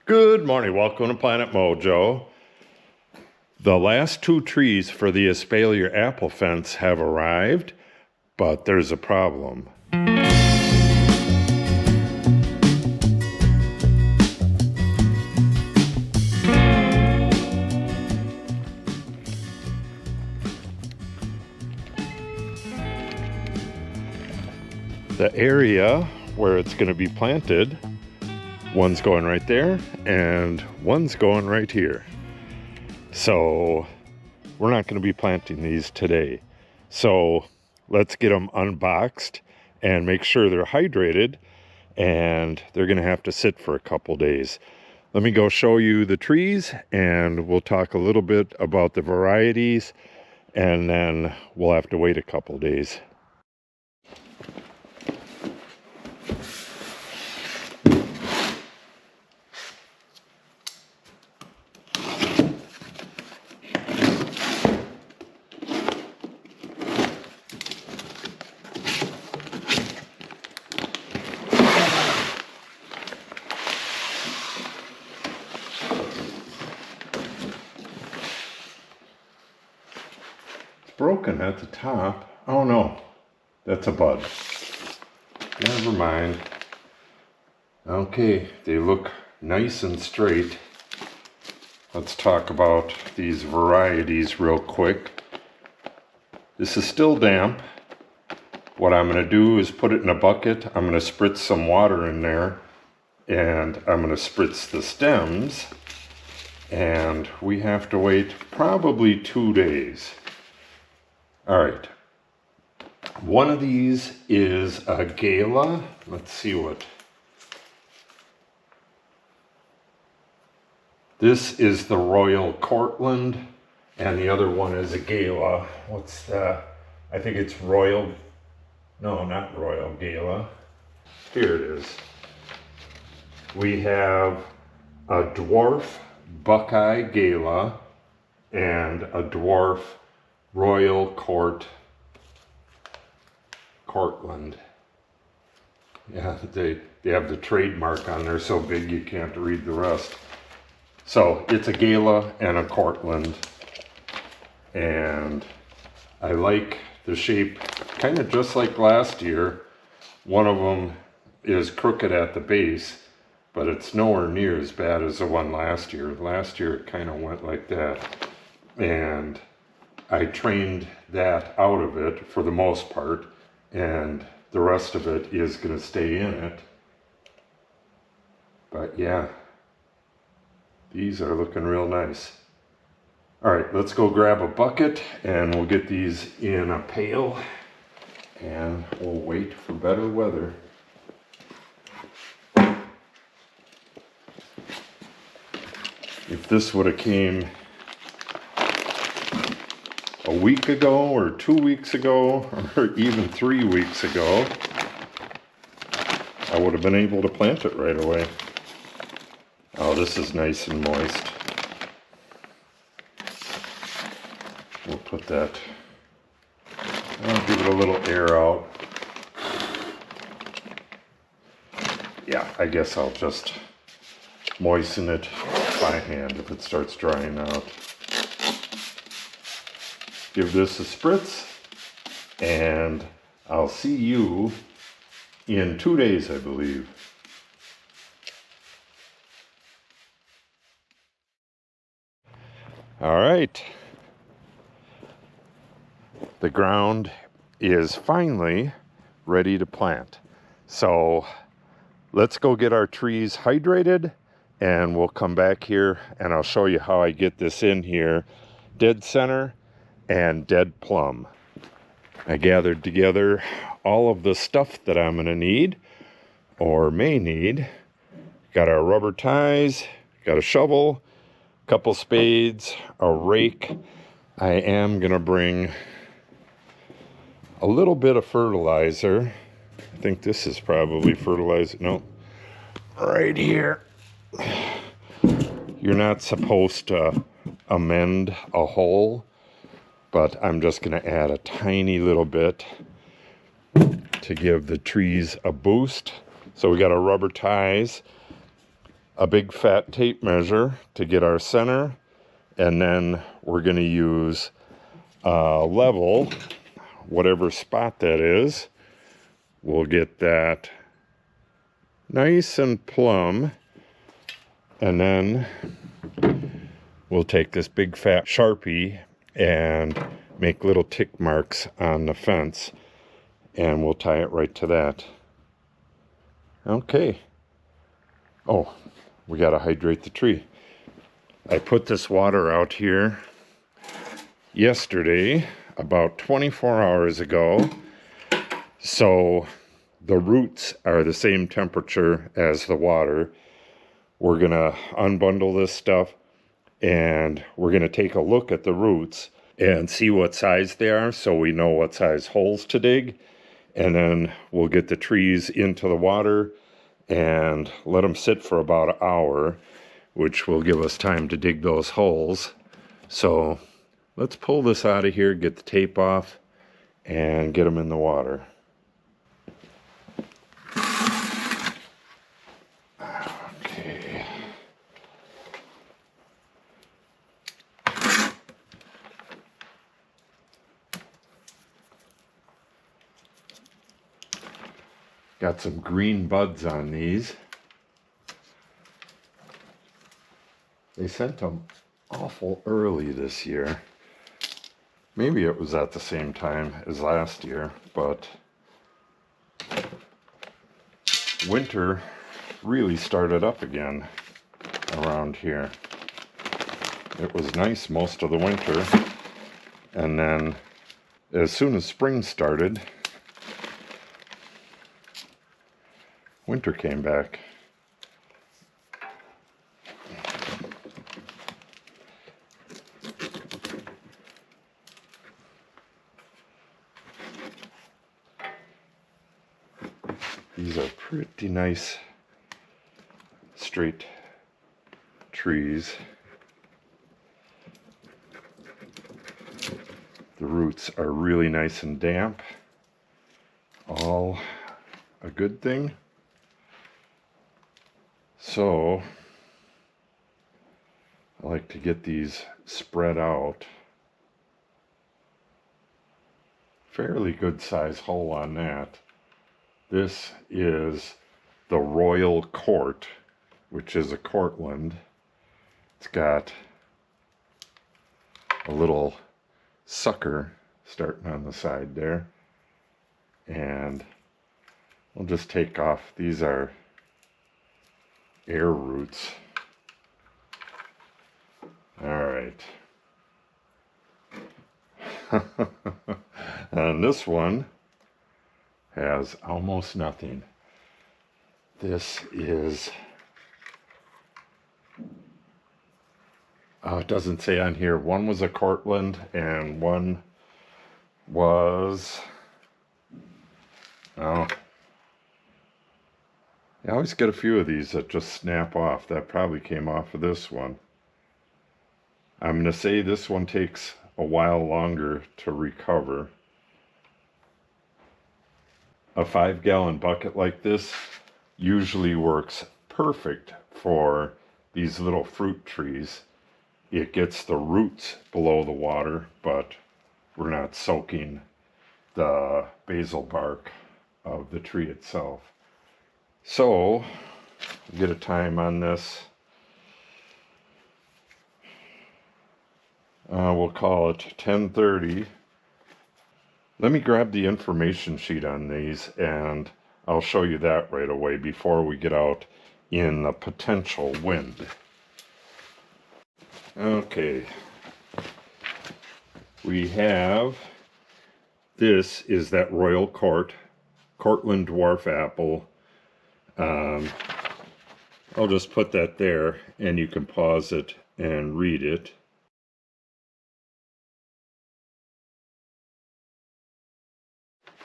Good morning, welcome to Planet Mojo. The last two trees for the Espalier Apple Fence have arrived, but there's a problem. The area where it's going to be planted, one's going right there and one's going right here. So we're not going to be planting these today. So let's get them unboxed and make sure they're hydrated, and they're going to have to sit for a couple days. Let me go show you the trees and we'll talk a little bit about the varieties, and then we'll have to wait a couple days. Broken at the top. Oh no, that's a bud. Never mind. Okay, they look nice and straight. Let's talk about these varieties real quick. This is still damp. What I'm going to do is put it in a bucket. I'm going to spritz some water in there, and I'm going to spritz the stems, and we have to wait probably 2 days. All right, one of these is a Gala. Let's see what. This is the Royal Courtland, and the other one is a Gala. What's that? I think it's Royal, no, not Royal Gala. Here it is. We have a dwarf Buckeye Gala and a dwarf Royal Courtland. Yeah, they have the trademark on there so big you can't read the rest. So it's a Gala and a Courtland, and I like the shape kind of just like last year. One of them is crooked at the base, but it's nowhere near as bad as the one last year. Last year it kind of went like that, and I trained that out of it for the most part, and the rest of it is going to stay in it. But yeah, these are looking real nice. All right, let's go grab a bucket and we'll get these in a pail, and we'll wait for better weather. If this would have came a week ago or 2 weeks ago or even 3 weeks ago, I would have been able to plant it right away. Oh, this is nice and moist. We'll put that, I'll give it a little air out. Yeah, I guess I'll just moisten it by hand if it starts drying out. Give this a spritz, and I'll see you in 2 days, I believe. All right. The ground is finally ready to plant. So let's go get our trees hydrated, and we'll come back here and I'll show you how I get this in here. Dead center and dead plumb. I gathered together all of the stuff that I'm going to need or may need. Got our rubber ties, got a shovel, a couple spades, a rake. I am going to bring a little bit of fertilizer. I think this is probably fertilizer. No, right here. You're not supposed to amend a hole, but I'm just going to add a tiny little bit to give the trees a boost. So we got our rubber ties. a big fat tape measure to get our center, and then we're going to use level, whatever spot that is. We'll get that nice and plumb, and then we'll take this big fat Sharpie and make little tick marks on the fence, and we'll tie it right to that. Okay. Oh, we got to hydrate the tree. I put this water out here yesterday, about 24 hours ago, so the roots are the same temperature as the water. We're going to unbundle this stuff, and we're going to take a look at the roots and see what size they are so we know what size holes to dig. And then we'll get the trees into the water and let them sit for about an hour, which will give us time to dig those holes. So let's pull this out of here, get the tape off, and get them in the water. Okay. Got some green buds on these. They sent them awful early this year. Maybe it was at the same time as last year, but winter really started up again around here. It was nice most of the winter, and then as soon as spring started, winter came back. These are pretty nice straight trees. The roots are really nice and damp. All a good thing. So I like to get these spread out. Fairly good size hole on that. This is the Royal Court, which is a Courtland. It's got a little sucker starting on the side there. And we'll just take off. These are air roots. All right. And this one has almost nothing. This is, it doesn't say on here. One was a Courtland and one was, oh, I always get a few of these that just snap off. That probably came off of this one. I'm going to say this one takes a while longer to recover. A 5-gallon bucket like this usually works perfect for these little fruit trees. It gets the roots below the water, but we're not soaking the basal bark of the tree itself. So, get a time on this. We'll call it 10:30. Let me grab the information sheet on these, and I'll show you that right away before we get out in the potential wind. Okay. We have, this is that Royal Courtland dwarf apple. I'll just put that there, and you can pause it and read it.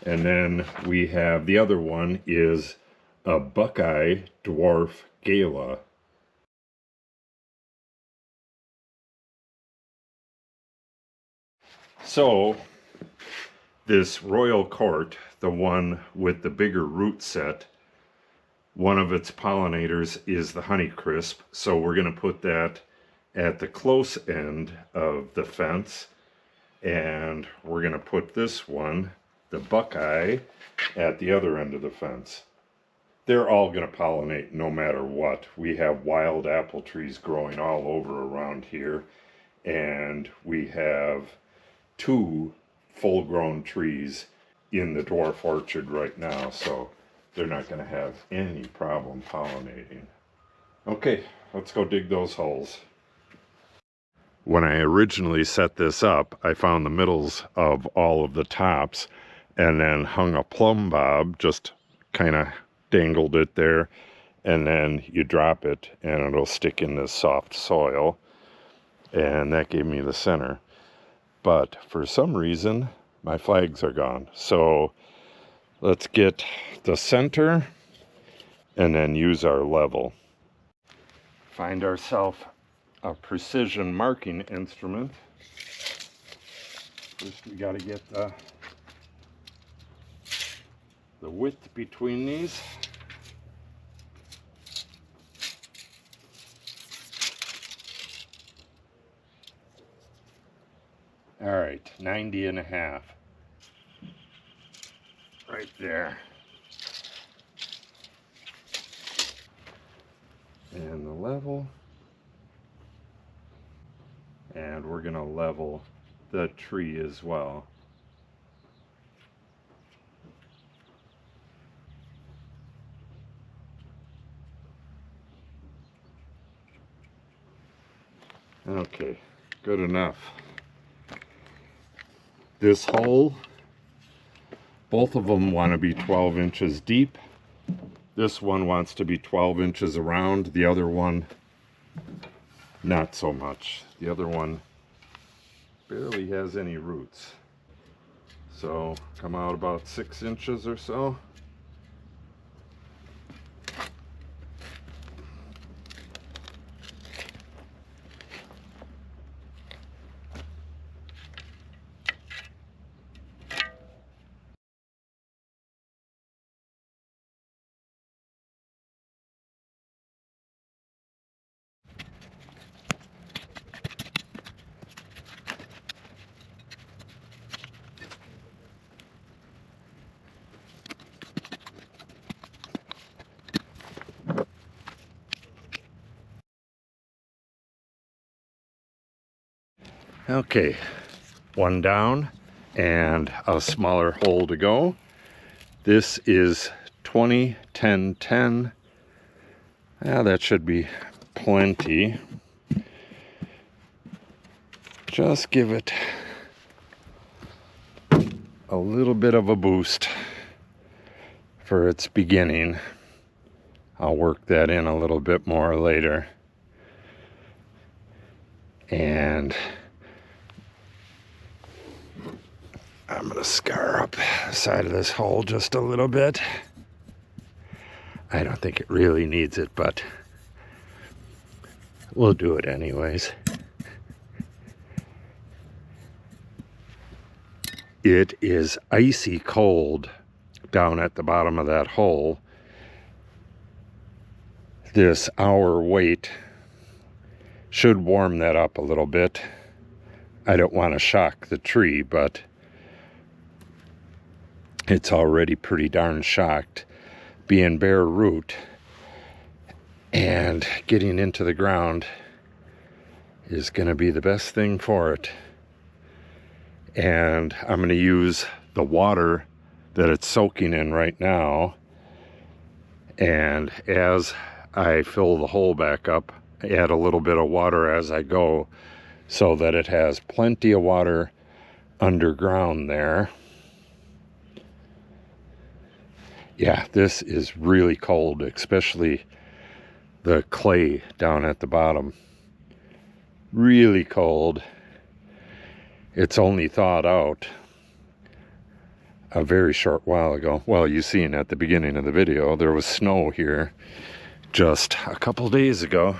And then we have the other one is a Buckeye Dwarf Gala. So this Royal Court, the one with the bigger root set, one of its pollinators is the honeycrisp, so we're going to put that at the close end of the fence, and we're going to put this one, the Buckeye, at the other end of the fence. They're all going to pollinate no matter what. We have wild apple trees growing all over around here, and we have 2 full-grown trees in the dwarf orchard right now, so they're not going to have any problem pollinating. Okay, let's go dig those holes. When I originally set this up, I found the middles of all of the tops and then hung a plumb bob, just kind of dangled it there, and then you drop it and it'll stick in this soft soil, and that gave me the center. But for some reason my flags are gone, so let's get the center and then use our level. Find ourselves a precision marking instrument. First we got to get the width between these. All right, 90.5. Right there. And the level. And we're going to level the tree as well. Okay, good enough. This hole, both of them want to be 12 inches deep. This one wants to be 12 inches around. The other one, not so much. The other one barely has any roots. So come out about 6 inches or so. Okay, one down and a smaller hole to go. This is 20, 10, 10. That should be plenty. Just give it a little bit of a boost for its beginning. I'll work that in a little bit more later. And I'm going to scar up the side of this hole just a little bit. I don't think it really needs it, but we'll do it anyways. It is icy cold down at the bottom of that hole. This hour wait should warm that up a little bit. I don't want to shock the tree, but it's already pretty darn shocked, being bare root and getting into the ground is going to be the best thing for it. And I'm going to use the water that it's soaking in right now, and as I fill the hole back up, add a little bit of water as I go so that it has plenty of water underground there. Yeah, this is really cold, especially the clay down at the bottom. Really cold. It's only thawed out a very short while ago. Well, you seen at the beginning of the video, there was snow here just a couple days ago.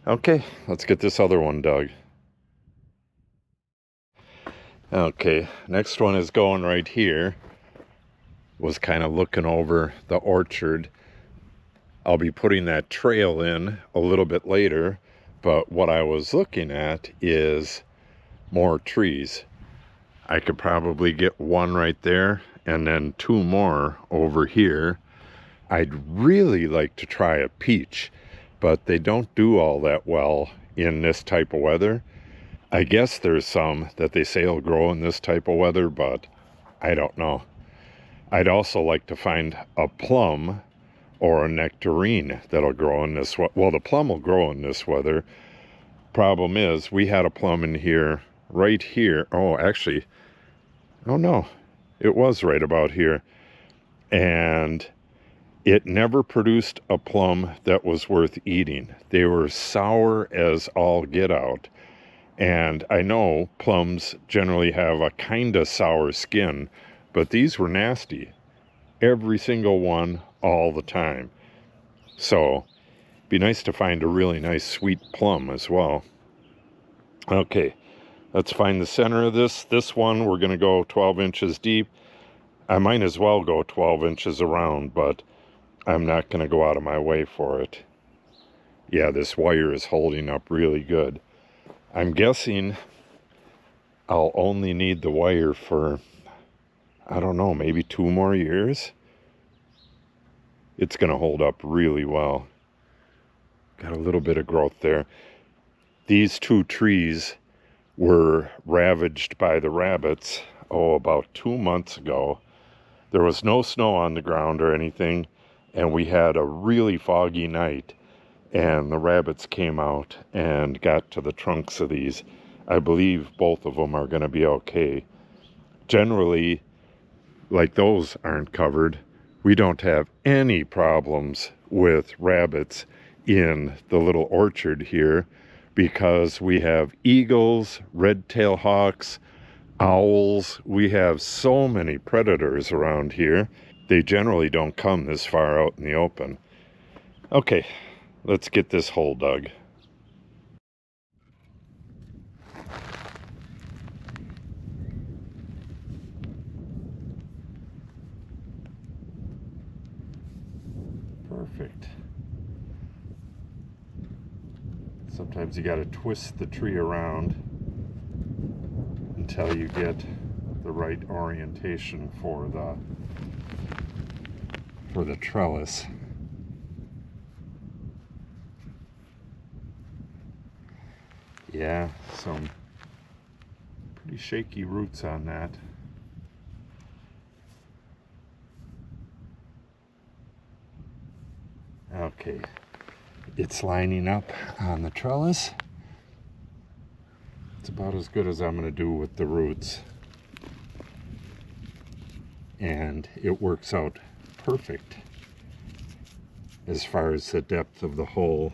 Okay, let's get this other one dug. Okay, next one is going right here. Was kind of looking over the orchard I'll be putting that trail in a little bit later, but what I was looking at is more trees. I could probably get one right there and then two more over here. I'd really like to try a peach, but they don't do all that well in this type of weather. I guess there's some that they say will grow in this type of weather, but I don't know. I'd also like to find a plum or a nectarine that'll grow in this weather. Well, the plum will grow in this weather. Problem is, we had a plum in here, right here. Oh, actually, oh no, it was right about here. And it never produced a plum that was worth eating. They were sour as all get out. And I know plums generally have a kind of sour skin, but these were nasty. Every single one, all the time. So, be nice to find a really nice sweet plum as well. Okay, let's find the center of this. This one, we're going to go 12 inches deep. I might as well go 12 inches around, but I'm not going to go out of my way for it. Yeah, this wire is holding up really good. I'm guessing I'll only need the wire for, I don't know, maybe 2 more years. It's going to hold up really well. Got a little bit of growth there. These 2 trees were ravaged by the rabbits, about 2 months ago. There was no snow on the ground or anything, and we had a really foggy night, and the rabbits came out and got to the trunks of these. I believe both of them are going to be okay. Generally, like those aren't covered, we don't have any problems with rabbits in the little orchard here because we have eagles, red-tailed hawks, owls. We have so many predators around here. They generally don't come this far out in the open. Okay, let's get this hole dug. Perfect. Sometimes you got to twist the tree around until you get the right orientation for the trellis. Yeah, some pretty shaky roots on that. Okay, it's lining up on the trellis. It's about as good as I'm going to do with the roots. And it works out perfect as far as the depth of the hole.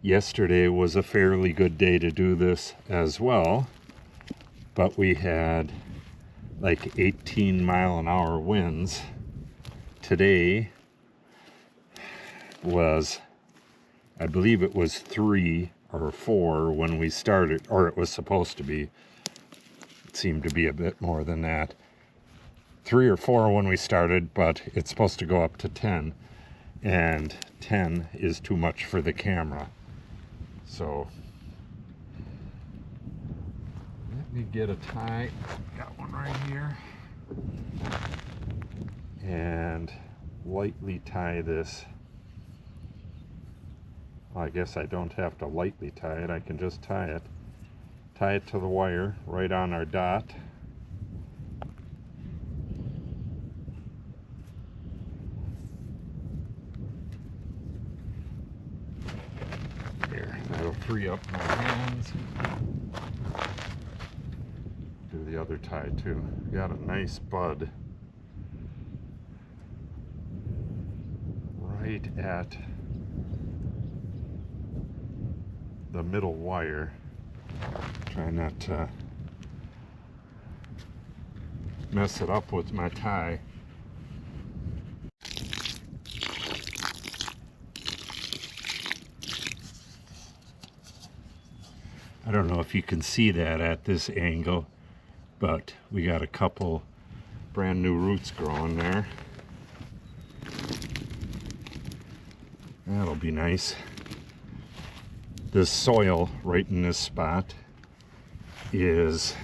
Yesterday was a fairly good day to do this as well, but we had like 18-mile-an-hour winds. Today was, I believe it was 3 or 4 when we started, or it was supposed to be. It seemed to be a bit more than that. 3 or 4 when we started, but it's supposed to go up to 10, and 10 is too much for the camera. So let me get a tie. Got one right here. And lightly tie this. Well, I guess I don't have to lightly tie it. I can just tie it. Tie it to the wire right on our dot. That'll free up my hands. Do the other tie too. Got a nice bud right at the middle wire. Try not to mess it up with my tie. I don't know if you can see that at this angle, but we got a couple brand new roots growing there. That'll be nice. This soil right in this spot is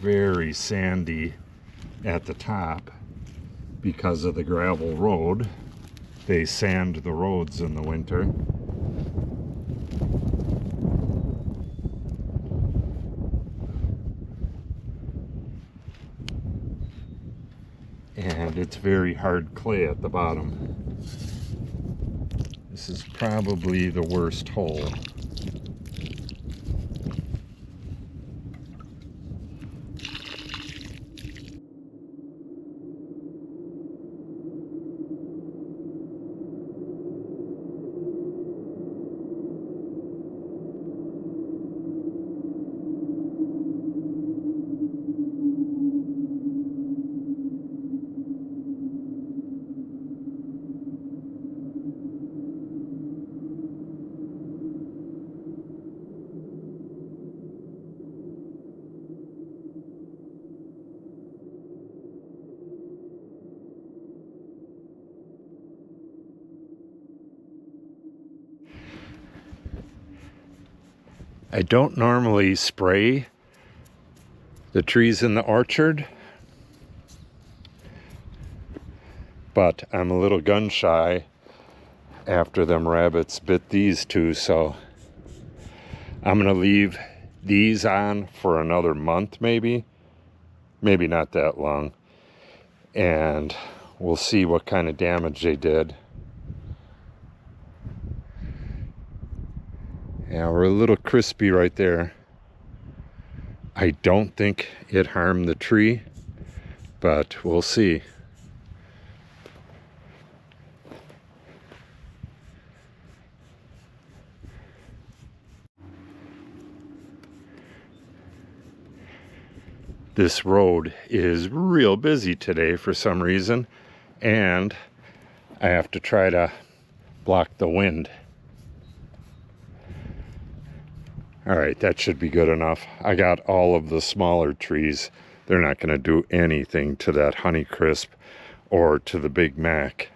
very sandy at the top because of the gravel road. They sand the roads in the winter. And it's very hard clay at the bottom. This is probably the worst hole. I don't normally spray the trees in the orchard, but I'm a little gun shy after them rabbits bit these two, so I'm gonna leave these on for another month, maybe not that long, and we'll see what kind of damage they did. Yeah, we're a little crispy right there. I don't think it harmed the tree, but we'll see. This road is real busy today for some reason, and I have to try to block the wind. All right, that should be good enough. I got all of the smaller trees. They're not going to do anything to that Honeycrisp or to the Big Mac.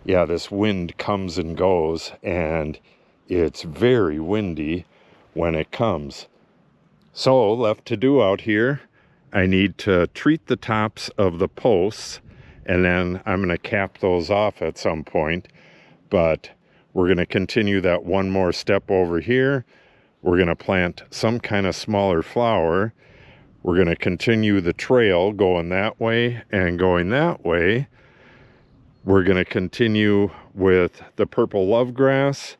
Yeah, this wind comes and goes, and it's very windy when it comes. So, left to do out here, I need to treat the tops of the posts, and then I'm going to cap those off at some point. But we're going to continue that one more step over here. We're going to plant some kind of smaller flower. We're going to continue the trail going that way and going that way. We're going to continue with the purple love grass,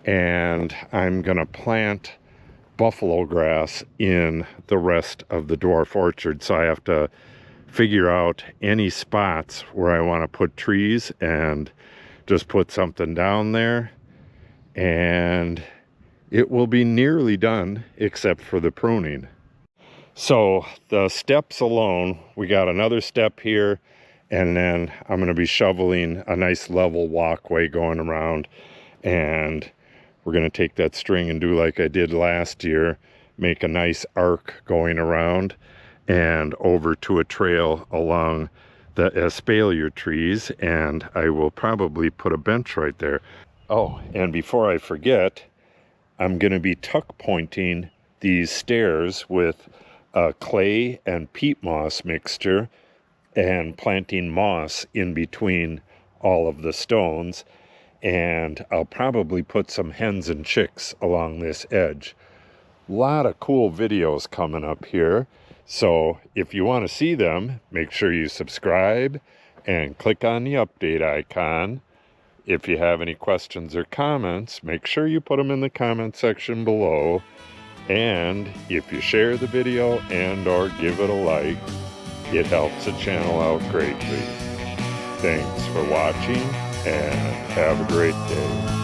and I'm going to plant buffalo grass in the rest of the dwarf orchard. So I have to figure out any spots where I want to put trees and just put something down there, and it will be nearly done except for the pruning. So the steps alone, we got another step here, and then I'm going to be shoveling a nice level walkway going around, and we're going to take that string and do like I did last year, make a nice arc going around and over to a trail along the espalier trees, and I will probably put a bench right there. Oh, and before I forget, I'm going to be tuck pointing these stairs with a clay and peat moss mixture and planting moss in between all of the stones, and I'll probably put some hens and chicks along this edge. A lot of cool videos coming up here. So if you want to see them, make sure you subscribe and click on the update icon. If you have any questions or comments, make sure you put them in the comment section below. And if you share the video and or give it a like, it helps the channel out greatly. Thanks for watching and have a great day.